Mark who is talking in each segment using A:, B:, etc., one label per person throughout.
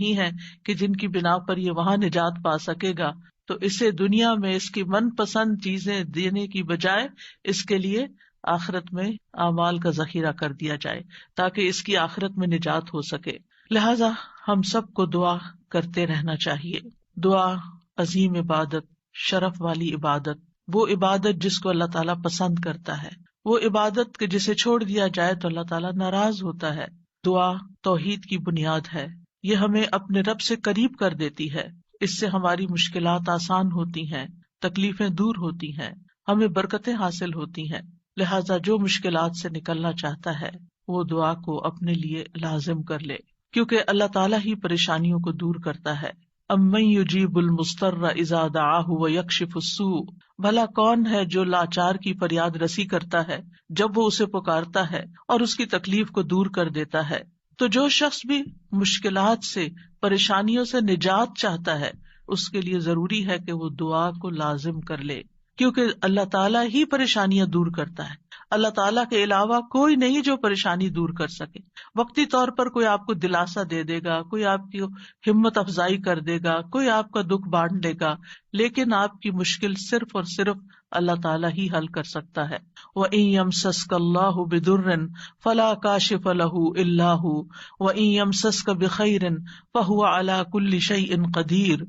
A: نہیں ہے کہ جن کی بنا پر یہ وہاں نجات پا سکے گا، تو اسے دنیا میں اس کی من پسند چیزیں دینے کی بجائے اس کے لیے آخرت میں اعمال کا ذخیرہ کر دیا جائے تاکہ اس کی آخرت میں نجات ہو سکے۔ لہذا ہم سب کو دعا کرتے رہنا چاہیے۔ دعا عظیم عبادت، شرف والی عبادت، وہ عبادت جس کو اللہ تعالیٰ پسند کرتا ہے، وہ عبادت کہ جسے چھوڑ دیا جائے تو اللہ تعالیٰ ناراض ہوتا ہے۔ دعا توحید کی بنیاد ہے، یہ ہمیں اپنے رب سے قریب کر دیتی ہے، اس سے ہماری مشکلات آسان ہوتی ہیں، تکلیفیں دور ہوتی ہیں، ہمیں برکتیں حاصل ہوتی ہیں۔ لہذا جو مشکلات سے نکلنا چاہتا ہے وہ دعا کو اپنے لیے لازم کر لے، کیونکہ اللہ تعالیٰ ہی پریشانیوں کو دور کرتا ہے۔ امن یجیب المضطر اذا دعاہ ویکشف السوء، بھلا کون ہے جو لاچار کی فریاد رسی کرتا ہے جب وہ اسے پکارتا ہے اور اس کی تکلیف کو دور کر دیتا ہے۔ تو جو شخص بھی مشکلات سے، پریشانیوں سے نجات چاہتا ہے اس کے لیے ضروری ہے کہ وہ دعا کو لازم کر لے، کیونکہ اللہ تعالیٰ ہی پریشانیاں دور کرتا ہے۔ اللہ تعالیٰ کے علاوہ کوئی نہیں جو پریشانی دور کر سکے۔ وقتی طور پر کوئی آپ کو دلاسا دے دے گا، کوئی آپ کی ہمت افزائی کر دے گا، کوئی آپ کا دکھ بانٹ لے گا، لیکن آپ کی مشکل صرف اور صرف اللہ تعالیٰ ہی حل کر سکتا ہے۔ وَإِن يَمْسَسْكَ اللَّهُ بِضُرٍّ فَلَا كَاشِفَ لَهُ إِلَّا هُوَ وَإِن يَمْسَسْكَ بِخَيْرٍ فَهُوَ عَلَى كُلِّ شَيْءٍ قَدِيرٌ،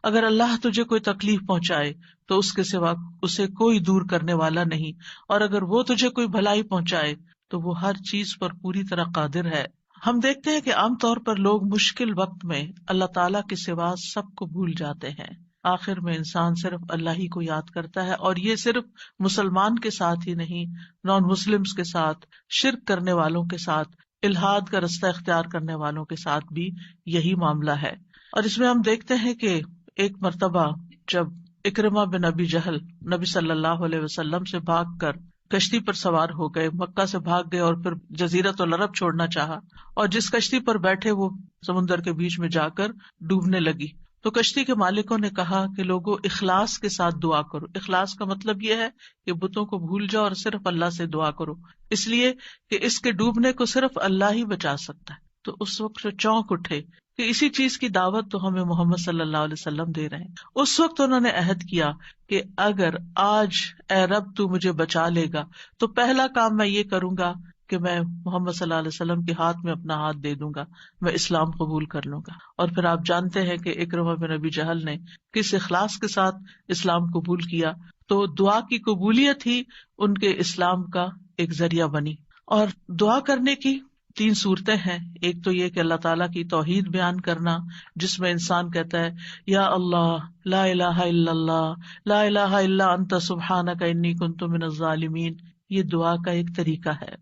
A: اگر اللہ تجھے کوئی تکلیف پہنچائے تو اس کے سوا اسے کوئی دور کرنے والا نہیں، اور اگر وہ تجھے کوئی بھلائی پہنچائے تو وہ ہر چیز پر پوری طرح قادر ہے۔ ہم دیکھتے ہیں کہ عام طور پر لوگ مشکل وقت میں اللہ تعالیٰ کے سوا سب کو بھول جاتے ہیں، آخر میں انسان صرف اللہ ہی کو یاد کرتا ہے، اور یہ صرف مسلمان کے ساتھ ہی نہیں، نان مسلمز کے ساتھ، شرک کرنے والوں کے ساتھ، الحاد کا رستہ اختیار کرنے والوں کے ساتھ بھی یہی معاملہ ہے۔ اور اس میں ہم دیکھتے ہیں کہ ایک مرتبہ جب اکرمہ بن ابی جہل نبی صلی اللہ علیہ وسلم سے بھاگ کر کشتی پر سوار ہو گئے، مکہ سے بھاگ گئے اور پھر جزیرۃ العرب چھوڑنا چاہا، اور جس کشتی پر بیٹھے وہ سمندر کے بیچ میں جا کر ڈوبنے لگی، تو کشتی کے مالکوں نے کہا کہ لوگوں اخلاص کے ساتھ دعا کرو۔ اخلاص کا مطلب یہ ہے کہ بتوں کو بھول جاؤ اور صرف اللہ سے دعا کرو، اس لیے کہ اس کے ڈوبنے کو صرف اللہ ہی بچا سکتا ہے۔ تو اس وقت وہ چونک اٹھے کہ اسی چیز کی دعوت تو ہمیں محمد صلی اللہ علیہ وسلم دے رہے ہیں۔ اس وقت انہوں نے عہد کیا کہ اگر آج اے رب تو مجھے بچا لے گا تو پہلا کام میں یہ کروں گا کہ میں محمد صلی اللہ علیہ وسلم کے ہاتھ میں اپنا ہاتھ دے دوں گا، میں اسلام قبول کر لوں گا۔ اور پھر آپ جانتے ہیں کہ اکرمہ بن ابی جہل نے کس اخلاص کے ساتھ اسلام قبول کیا، تو دعا کی قبولیت ہی ان کے اسلام کا ایک ذریعہ بنی۔ اور دعا کرنے کی 3 صورتیں ہیں۔ ایک تو یہ کہ اللہ تعالیٰ کی توحید بیان کرنا، جس میں انسان کہتا ہے یا اللہ لا الہ الا اللہ لا الہ الا انت سبحانک انی کنت من الظالمین، یہ دعا کا ایک طریقہ ہے۔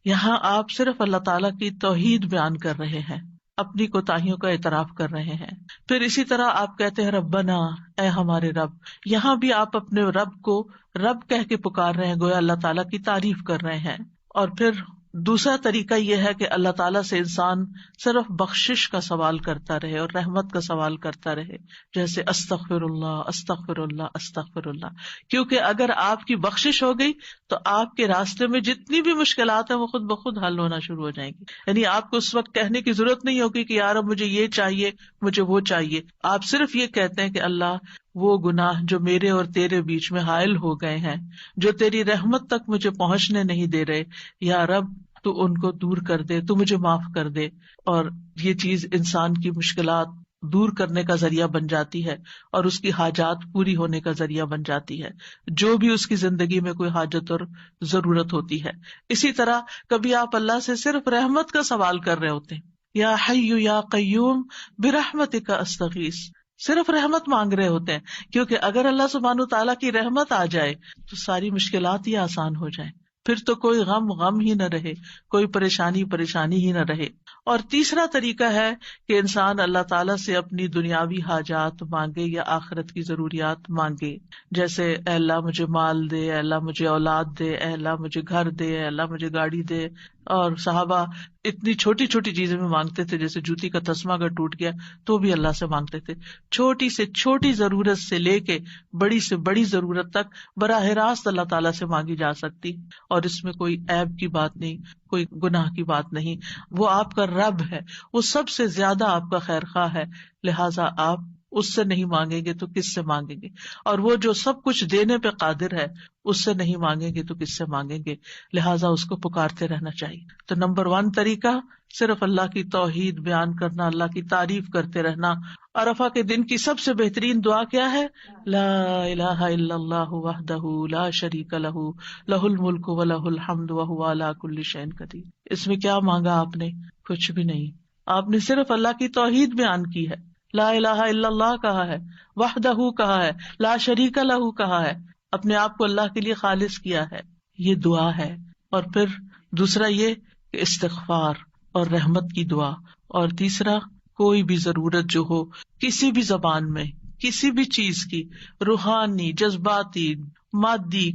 A: یہاں آپ صرف اللہ تعالیٰ کی توحید بیان کر رہے ہیں، اپنی کوتاہیوں کا اعتراف کر رہے ہیں۔ پھر اسی طرح آپ کہتے ہیں ربنا، اے ہمارے رب، یہاں بھی آپ اپنے رب کو رب کہہ کے پکار رہے ہیں، گویا اللہ تعالیٰ کی تعریف کر رہے ہیں۔ اور پھر دوسرا طریقہ یہ ہے کہ اللہ تعالیٰ سے انسان صرف بخشش کا سوال کرتا رہے اور رحمت کا سوال کرتا رہے، جیسے استغفر اللہ استغفر اللہ استغفر اللہ، کیونکہ اگر آپ کی بخشش ہو گئی تو آپ کے راستے میں جتنی بھی مشکلات ہیں وہ خود بخود حل ہونا شروع ہو جائیں گی۔ یعنی آپ کو اس وقت کہنے کی ضرورت نہیں ہوگی کہ یار اب مجھے یہ چاہیے مجھے وہ چاہیے، آپ صرف یہ کہتے ہیں کہ اللہ وہ گناہ جو میرے اور تیرے بیچ میں حائل ہو گئے ہیں، جو تیری رحمت تک مجھے پہنچنے نہیں دے رہے، یا رب تو ان کو دور کر دے، تو مجھے معاف کر دے۔ اور یہ چیز انسان کی مشکلات دور کرنے کا ذریعہ بن جاتی ہے اور اس کی حاجات پوری ہونے کا ذریعہ بن جاتی ہے، جو بھی اس کی زندگی میں کوئی حاجت اور ضرورت ہوتی ہے۔ اسی طرح کبھی آپ اللہ سے صرف رحمت کا سوال کر رہے ہوتے ہیں، یا حی یا قیوم برحمتک استغیث، صرف رحمت مانگ رہے ہوتے ہیں، کیونکہ اگر اللہ سبحانہ تعالیٰ کی رحمت آ جائے تو ساری مشکلات ہی آسان ہو جائیں، پھر تو کوئی غم ہی نہ رہے، کوئی پریشانی ہی نہ رہے۔ اور تیسرا طریقہ ہے کہ انسان اللہ تعالیٰ سے اپنی دنیاوی حاجات مانگے یا آخرت کی ضروریات مانگے، جیسے اے اللہ مجھے مال دے، اے اللہ مجھے اولاد دے، اے اللہ مجھے گھر دے، اے اللہ مجھے گاڑی دے، اور صحابہ اتنی چھوٹی چھوٹی چیزیں میں مانگتے تھے، جیسے جوتی کا تسمہ اگر ٹوٹ گیا تو بھی اللہ سے مانگتے تھے. چھوٹی سے چھوٹی ضرورت سے لے کے بڑی سے بڑی ضرورت تک براہ راست اللہ تعالیٰ سے مانگی جا سکتی، اور اس میں کوئی عیب کی بات نہیں، کوئی گناہ کی بات نہیں. وہ آپ کا رب ہے، وہ سب سے زیادہ آپ کا خیر خواہ ہے، لہٰذا آپ اس سے نہیں مانگیں گے تو کس سے مانگیں گے؟ اور وہ جو سب کچھ دینے پہ قادر ہے، اس سے نہیں مانگیں گے تو کس سے مانگیں گے؟ لہٰذا اس کو پکارتے رہنا چاہیے. تو نمبر 1 طریقہ صرف اللہ کی توحید بیان کرنا، اللہ کی تعریف کرتے رہنا. عرفہ کے دن کی سب سے بہترین دعا کیا ہے؟ لا الہ الا اللہ وحدہ لا شریک لہ لہ الملک ولہ الحمد وہو علی کل شیء قدیر. اس میں کیا مانگا آپ نے؟ کچھ بھی نہیں. آپ نے صرف اللہ کی توحید بیان کی ہے، لا الہ الا اللہ کہا ہے، وحدہ کہا ہے، لا شریک لہ کہا ہے، اپنے آپ کو اللہ کے لیے خالص کیا ہے. یہ دعا ہے. اور پھر دوسرا یہ کہ استغفار اور رحمت کی دعا. اور تیسرا کوئی بھی ضرورت جو ہو کسی بھی زبان میں، کسی بھی چیز کی، روحانی، جذباتی، مادی،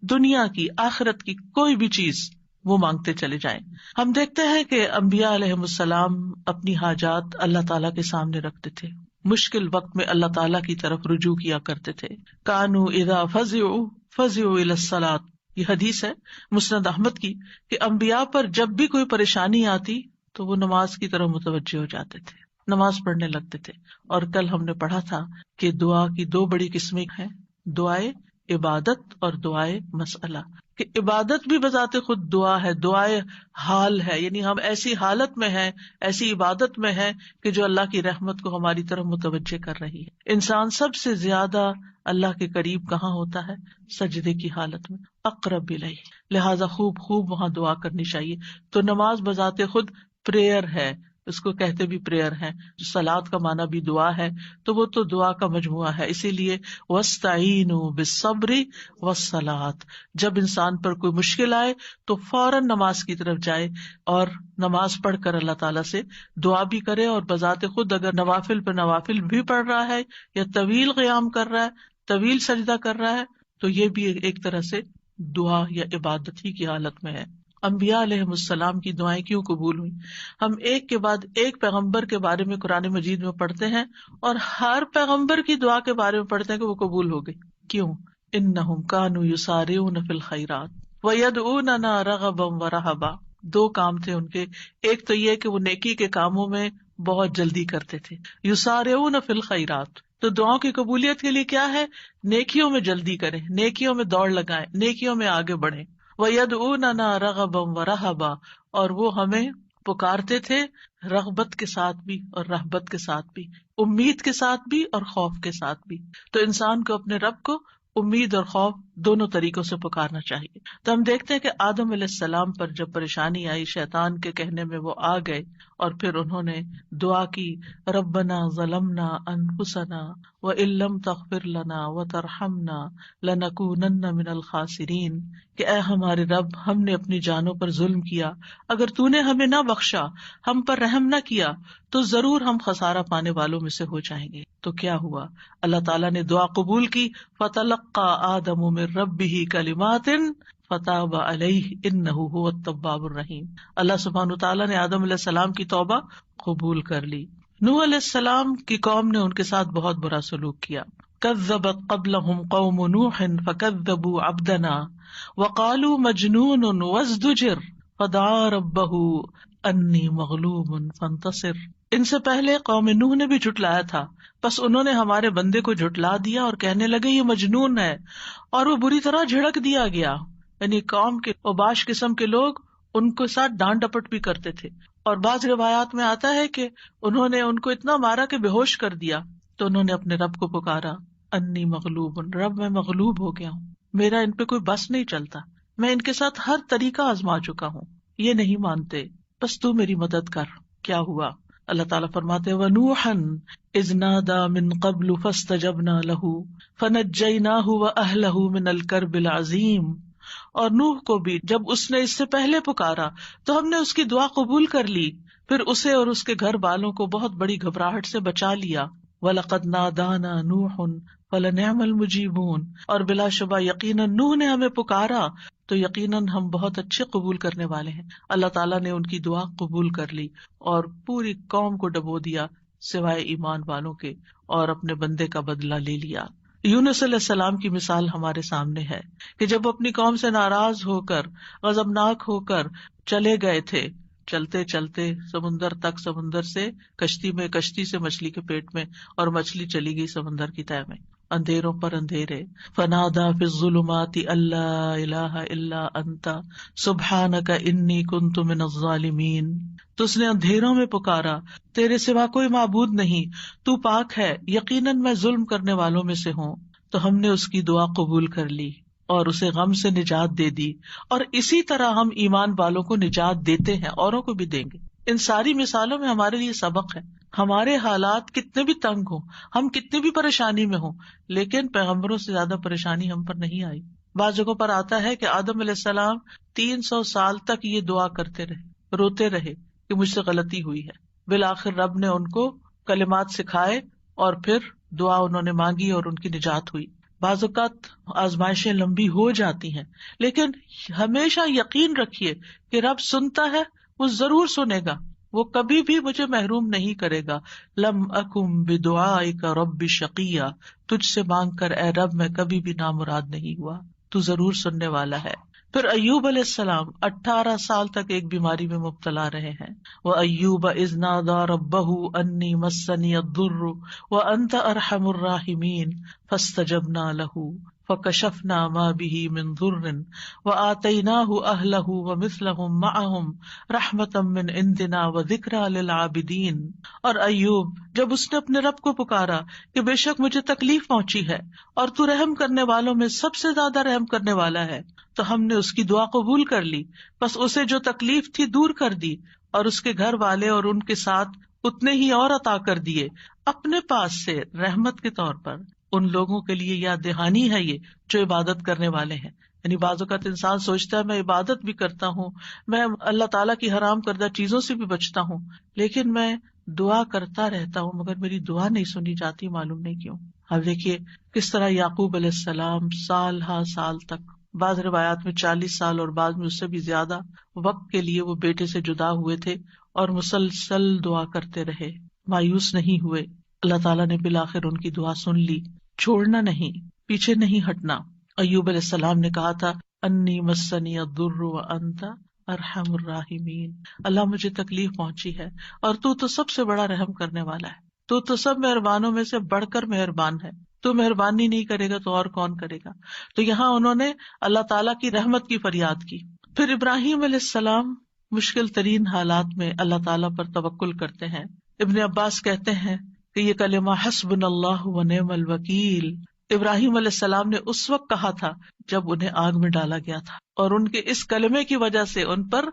A: دنیا کی، آخرت کی، کوئی بھی چیز وہ مانگتے چلے جائیں. ہم دیکھتے ہیں کہ انبیاء علیہم السلام اپنی حاجات اللہ تعالیٰ کے سامنے رکھتے تھے، مشکل وقت میں اللہ تعالیٰ کی طرف رجوع کیا کرتے تھے. کانوا اذا فزعوا الى الصلاۃ، یہ حدیث ہے مسند احمد کی، کہ انبیاء پر جب بھی کوئی پریشانی آتی تو وہ نماز کی طرف متوجہ ہو جاتے تھے، نماز پڑھنے لگتے تھے. اور کل ہم نے پڑھا تھا کہ دعا کی 2 بڑی قسمیں ہیں، دعائے عبادت اور دعائے مسئلہ. کہ عبادت بھی بذات خود دعا ہے، دعائے حال ہے، یعنی ہم ایسی حالت میں ہیں، ایسی عبادت میں ہیں کہ جو اللہ کی رحمت کو ہماری طرف متوجہ کر رہی ہے. انسان سب سے زیادہ اللہ کے قریب کہاں ہوتا ہے؟ سجدے کی حالت میں، اقرب الیہ. لہٰذا خوب خوب وہاں دعا کرنی چاہیے. تو نماز بذات خود پریئر ہے، اس کو کہتے بھی پریئر ہے. صلاۃ کا معنی بھی دعا ہے، تو وہ تو دعا کا مجموعہ ہے. اسی لیے وَاسْتَعِینُوا بِالصَّبْرِ وَالصَّلَاةِ، جب انسان پر کوئی مشکل آئے تو فوراً نماز کی طرف جائے اور نماز پڑھ کر اللہ تعالیٰ سے دعا بھی کرے. اور بذات خود اگر نوافل پہ نوافل بھی پڑھ رہا ہے یا طویل قیام کر رہا ہے، طویل سجدہ کر رہا ہے، تو یہ بھی ایک طرح سے دعا یا عبادت ہی کی حالت میں ہے. انبیاء علیہم السلام کی دعائیں کیوں قبول ہوئی؟ ہم ایک کے بعد ایک پیغمبر کے بارے میں قرآن مجید میں پڑھتے ہیں، اور ہر پیغمبر کی دعا کے بارے میں پڑھتے ہیں کہ وہ قبول ہو گئی. کیوں؟ انہم کانوا یسارعون فی الخیرات ویدعوننا رغبا ورہبا. 2 کام تھے ان کے. ایک تو یہ کہ وہ نیکی کے کاموں میں بہت جلدی کرتے تھے، یسارعون فی الخیرات. تو دعاؤں کی قبولیت کے لیے کیا ہے؟ نیکیوں میں جلدی کریں، نیکیوں میں دوڑ لگائیں، نیکیوں میں آگے بڑھیں. وَيَدْعُونَنَا رَغَبًا وَرَهَبًا، اور وہ ہمیں پکارتے تھے رغبت کے ساتھ بھی اور رہبت کے ساتھ بھی، امید کے ساتھ بھی اور خوف کے ساتھ بھی. تو انسان کو اپنے رب کو امید اور خوف دونوں طریقوں سے پکارنا چاہیے. تو ہم دیکھتے ہیں کہ آدم علیہ السلام پر جب پریشانی آئی، شیطان کے کہنے میں وہ آ گئے اور پھر انہوں نے دعا کی، ربنا ظلمنا انفسنا وان لم تغفر لنا وترحمنا لنکونن من الخاسرین، کہ اے ہمارے رب، ہم نے اپنی جانوں پر ظلم کیا، اگر تو نے ہمیں نہ بخشا، ہم پر رحم نہ کیا، تو ضرور ہم خسارہ پانے والوں میں سے ہو جائیں گے. تو کیا ہوا؟ اللہ تعالیٰ نے دعا قبول کی. فَتَلَقَّى آدَمُ مِن رَبِّهِ كَلِمَاتٍ فَتَابَ عَلَيْهِ إِنَّهُ هُوَ التَّوَّابُ الرَّحِيمُ. اللہ سبحانہ وتعالیٰ نے آدم علیہ السلام کی توبہ قبول کر لی. نوح علیہ السلام کی قوم نے ان کے ساتھ بہت برا سلوک کیا. كذبت قبلهم قوم نوح فكذبوا عبدنا وقالوا مجنون وازدجر فدعا ربه انی مغلوب فانتصر. ان سے پہلے قوم نوح نے بھی جھٹلایا تھا، بس انہوں نے ہمارے بندے کو جھٹلا دیا اور کہنے لگے یہ مجنون ہے، اور وہ بری طرح جھڑک دیا گیا. یعنی قوم کے اوباش قسم کے لوگ ان کے ساتھ ڈانٹ ڈپٹ بھی کرتے تھے. اور بعض روایات میں آتا ہے کہ انہوں نے ان کو اتنا مارا کہ بے ہوش کر دیا. تو انہوں نے اپنے رب کو پکارا، انی مغلوب، رب میں مغلوب ہو گیا ہوں، میرا ان پہ کوئی بس نہیں چلتا، میں ان کے ساتھ ہر طریقہ آزما چکا ہوں، یہ نہیں مانتے، بس تو میری مدد کر. کیا ہوا؟ اللہ تعالیٰ فرماتے وَنُوحًا إِذْ نَادَى مِن قَبْلُ فَاسْتَجَبْنَا لَهُ فَنَجَّيْنَاهُ وَأَهْلَهُ مِنَ الْكَرْبِ الْعَظِيمِ. اور نوح کو بھی جب اس نے اس سے پہلے پکارا تو ہم نے اس کی دعا قبول کر لی، پھر اسے اور اس کے گھر والوں کو بہت بڑی گھبراہٹ سے بچا لیا. وَلَقَدْ نَادَانَا نُوحٌ فَلَنِعْمَ الْمُجِيبُونَ، اور بلا شبہ یقیناً نوح نے ہمیں پکارا تو یقیناً ہم بہت اچھے قبول کرنے والے ہیں۔ اللہ تعالیٰ نے ان کی دعا قبول کر لی اور پوری قوم کو ڈبو دیا سوائے ایمان والوں کے، اور اپنے بندے کا بدلہ لے لیا۔ یونس علیہ السلام کی مثال ہمارے سامنے ہے کہ جب اپنی قوم سے ناراض ہو کر، غضبناک ہو کر چلے گئے تھے، چلتے چلتے سمندر تک، سمندر سے کشتی میں، کشتی سے مچھلی کے پیٹ میں، اور مچھلی چلی گئی سمندر کی تہہ میں، اندھیروں پر اندھیرے۔ فنادا فی الظلمات اللہ الہ الا انت سبحانک انی کنت من الظالمین، تو اس نے اندھیروں میں پکارا، تیرے سوا کوئی معبود نہیں، تو پاک ہے، یقیناً میں ظلم کرنے والوں میں سے ہوں۔ تو ہم نے اس کی دعا قبول کر لی اور اسے غم سے نجات دے دی، اور اسی طرح ہم ایمان والوں کو نجات دیتے ہیں، اوروں کو بھی دیں گے۔ ان ساری مثالوں میں ہمارے لیے سبق ہے۔ ہمارے حالات کتنے بھی تنگ ہوں، ہم کتنی بھی پریشانی میں ہوں، لیکن پیغمبروں سے زیادہ پریشانی ہم پر نہیں آئی۔ بعض جگہوں پر آتا ہے کہ آدم علیہ السلام 300 سال تک یہ دعا کرتے رہے، روتے رہے کہ مجھ سے غلطی ہوئی ہے۔ بالآخر رب نے ان کو کلمات سکھائے اور پھر دعا انہوں نے مانگی اور ان کی نجات ہوئی۔ بعض اوقات آزمائشیں لمبی ہو جاتی ہیں، لیکن ہمیشہ یقین رکھیے کہ رب سنتا ہے، وہ ضرور سنے گا، وہ کبھی بھی مجھے محروم نہیں کرے گا۔ لم اکم بدعائک رب شقیہ، تجھ سے مانگ کر اے رب میں کبھی بھی نامراد نہیں ہوا، تو ضرور سننے والا ہے۔ پھر ایوب علیہ السلام 18 سال تک ایک بیماری میں مبتلا رہے ہیں۔ وَأَيُّوبَ إِذْ نَادَىٰ رَبَّهُ أَنِّي مَسَّنِيَ الضُّرُّ وَأَنْتَ أَرْحَمُ الرَّاحِمِينَ فَاسْتَجَبْنَا لَهُ فَكَشَفْنَا مَا بِهِ مِنْ ضُرٍّ وَآتَيْنَاهُ أَهْلَهُ وَمِثْلَهُمْ مَعَهُمْ رَحْمَةً مِّنْ عِنْدِنَا وَذِكْرَىٰ لِلْعَابِدِينَ۔ اور ایوب جب اس نے اپنے رب کو پکارا کہ بے شک مجھے تکلیف پہنچی ہے اور تو رحم کرنے والوں میں سب سے زیادہ رحم کرنے والا ہے، تو ہم نے اس کی دعا قبول کر لی، بس اسے جو تکلیف تھی دور کر دی، اور اس کے گھر والے اور ان کے ساتھ اتنے ہی اور عطا کر دیے اپنے پاس سے رحمت کے طور پر۔ ان لوگوں کے لیے یاد دہانی ہے یہ جو عبادت کرنے والے ہیں۔ یعنی بعض اوقات انسان سوچتا ہے میں عبادت بھی کرتا ہوں، میں اللہ تعالیٰ کی حرام کردہ چیزوں سے بھی بچتا ہوں، لیکن میں دعا کرتا رہتا ہوں مگر میری دعا نہیں سنی جاتی، معلوم نہیں کیوں۔ اب دیکھیے کس طرح یعقوب علیہ السلام سال ہا سال تک، بعض روایات میں 40 سال اور بعض میں اس سے بھی زیادہ وقت کے لیے وہ بیٹے سے جدا ہوئے تھے، اور مسلسل دعا کرتے رہے، مایوس نہیں ہوئے۔ اللہ تعالیٰ نے بالآخر ان کی دعا سن لی۔ چھوڑنا نہیں، پیچھے نہیں ہٹنا۔ ایوب علیہ السلام نے کہا تھا انی مسنی الضر وانت ارحم الراحمین، اللہ مجھے تکلیف پہنچی ہے اور تو سب سے بڑا رحم کرنے والا ہے، تو سب مہربانوں میں سے بڑھ کر مہربان ہے، تو مہربانی نہیں کرے گا تو اور کون کرے گا۔ تو یہاں انہوں نے اللہ تعالیٰ کی رحمت کی فریاد کی۔ پھر ابراہیم علیہ السلام مشکل ترین حالات میں اللہ تعالیٰ پر توکل کرتے ہیں۔ ابن عباس کہتے ہیں کہ یہ کلمہ حسبنا اللہ ونعم الوکیل ابراہیم علیہ السلام نے اس وقت کہا تھا جب انہیں آگ میں ڈالا گیا تھا، اور ان کے اس کلمے کی وجہ سے ان پر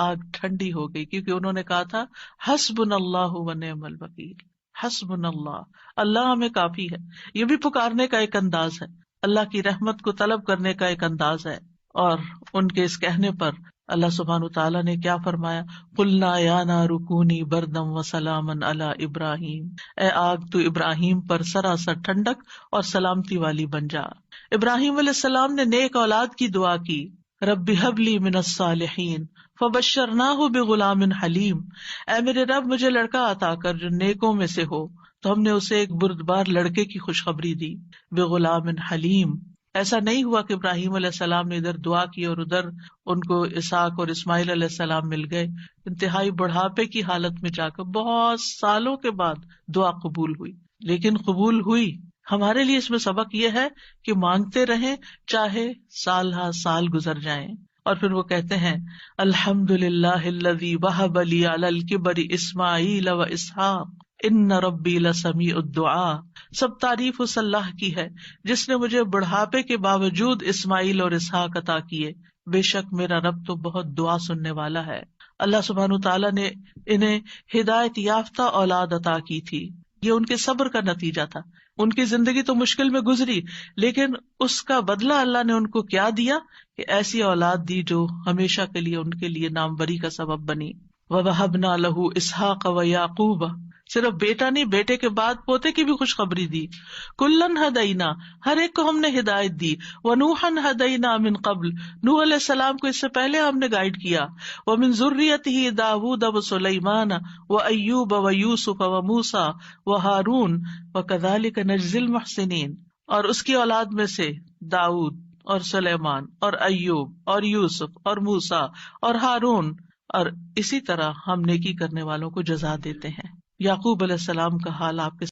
A: آگ ٹھنڈی ہو گئی، کیونکہ انہوں نے کہا تھا حسبنا اللہ ونعم الوکیل، حسبنا اللہ، اللہ ہمیں کافی ہے۔ یہ بھی پکارنے کا ایک انداز ہے، اللہ کی رحمت کو طلب کرنے کا ایک انداز ہے۔ اور ان کے اس کہنے پر اللہ سبحانہ تعالیٰ نے کیا فرمایا، قلنا یا نار کونی بردم وسلاما علی ابراہیم، اے آگ تو ابراہیم پر سراسر ٹھنڈک اور سلامتی والی بن جا۔ ابراہیم علیہ السلام نے نیک اولاد کی دعا کی، رب ہب لی من الصالحین فبشرناہ بغلام حلیم، اے میرے رب مجھے لڑکا عطا کر جو نیکوں میں سے ہو، تو ہم نے اسے ایک بردبار لڑکے کی خوشخبری دی، بغلام حلیم۔ ایسا نہیں ہوا کہ ابراہیم علیہ السلام نے ادھر دعا کی اور ادھر ان کو اسحاق اور اسماعیل علیہ السلام مل گئے۔ انتہائی بڑھاپے کی حالت میں جا کر بہت سالوں کے بعد دعا قبول ہوئی، لیکن قبول ہوئی۔ ہمارے لیے اس میں سبق یہ ہے کہ مانگتے رہیں چاہے سال ہا سال گزر جائیں۔ اور پھر وہ کہتے ہیں الحمدللہ الذی وہب لی علی الکبر اسماعیل و اسحاق ان ربی لسمیع الدعاء، سب تعریف اس اللہ کی ہے جس نے مجھے بڑھاپے کے باوجود اسماعیل اور اسحاق عطا کیے، بے شک میرا رب تو بہت دعا سننے والا ہے۔ اللہ سبحانہ تعالیٰ نے انہیں ہدایت یافتہ اولاد عطا کی تھی، یہ ان کے صبر کا نتیجہ تھا۔ ان کی زندگی تو مشکل میں گزری، لیکن اس کا بدلہ اللہ نے ان کو کیا دیا کہ ایسی اولاد دی جو ہمیشہ کے لیے ان کے لیے ناموری کا سبب بنی۔ وَوَهَبْنَا لَهُ إِسْحَاقَ وَيَعْقُوبَ، صرف بیٹا نہیں، بیٹے کے بعد پوتے کی بھی خوشخبری دی. کلن ہدینا، ہر ایک کو ہم نے ہدایت دی. ونوحا ہدینا من قبل، نوح علیہ السلام کو اس سے پہلے ہم نے گائیڈ کیا. ومن ذریتہ داؤد وسلیمان وایوب ویوسف وموسیٰ وہارون وکذلک نجزی المحسنین، اور اس کی اولاد میں سے داؤد اور سلیمان اور ایوب اور یوسف اور موسیٰ اور ہارون، اور اسی طرح ہم نیکی کرنے والوں کو جزا دیتے ہیں. یعقوب علیہ السلام کا حال آپ کے